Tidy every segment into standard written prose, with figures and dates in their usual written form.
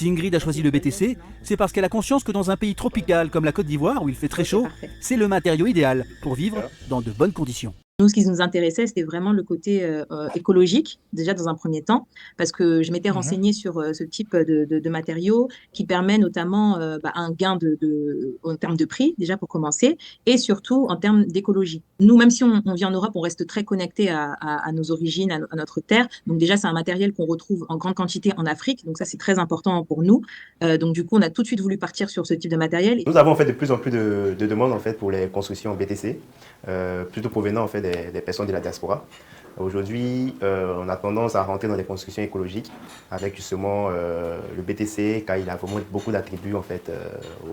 Si Ingrid a choisi le BTC, c'est parce qu'elle a conscience que dans un pays tropical comme la Côte d'Ivoire, où il fait très chaud, c'est le matériau idéal pour vivre dans de bonnes conditions. Nous, ce qui nous intéressait, c'était vraiment le côté écologique, déjà dans un premier temps, parce que je m'étais Mhm. renseignée sur ce type de matériaux qui permet notamment un gain en termes de prix, déjà pour commencer, et surtout en termes d'écologie. Nous, même si on vit en Europe, on reste très connecté à nos origines, à notre terre. Donc déjà, c'est un matériel qu'on retrouve en grande quantité en Afrique, donc ça, c'est très important pour nous. Donc du coup, on a tout de suite voulu partir sur ce type de matériel. Nous avons en fait de plus en plus de demandes en fait pour les constructions BTC, plutôt provenant en fait des personnes de la diaspora. Aujourd'hui, on a tendance à rentrer dans les constructions écologiques avec justement le BTC, car il a vraiment beaucoup d'attributs en fait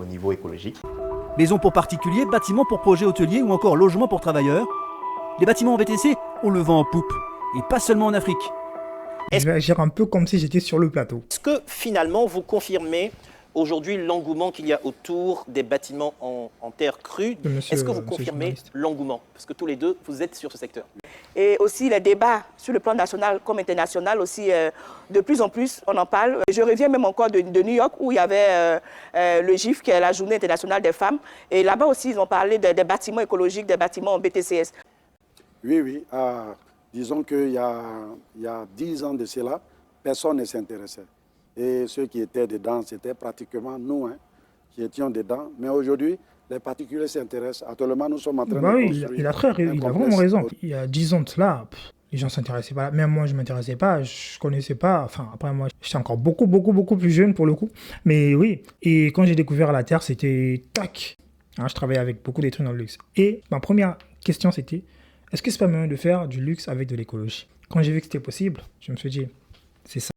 au niveau écologique. Maisons pour particuliers, bâtiments pour projets hôteliers ou encore logements pour travailleurs. Les bâtiments en BTC, on le vend en poupe, et pas seulement en Afrique. Je vais agir un peu comme si j'étais sur le plateau. Est-ce que finalement vous confirmez aujourd'hui l'engouement qu'il y a autour des bâtiments en terre crue? Est-ce que vous confirmez l'engouement? Parce que tous les deux, vous êtes sur ce secteur. Et aussi les débats sur le plan national comme international aussi, de plus en plus on en parle. Je reviens même encore de New York où il y avait le GIF qui est la Journée internationale des femmes. Et là-bas aussi ils ont parlé des bâtiments écologiques, des bâtiments en BTCS. Oui. Disons qu'il y a 10 ans de cela, personne ne s'intéressait. Et ceux qui étaient dedans, c'était pratiquement nous qui étions dedans. Mais aujourd'hui, les particuliers s'intéressent. Actuellement, nous sommes en train de construire. Il a vraiment raison. Il y a 10 ans de cela, les gens ne s'intéressaient pas. Même moi, je ne m'intéressais pas, je ne connaissais pas. Enfin, après, moi, j'étais encore beaucoup plus jeune pour le coup. Mais oui, et quand j'ai découvert la Terre, c'était tac. Je travaillais avec beaucoup d'êtres dans le luxe. Et ma première question, c'était, est-ce que c'est pas mieux de faire du luxe avec de l'écologie? Quand j'ai vu que c'était possible, je me suis dit, c'est ça.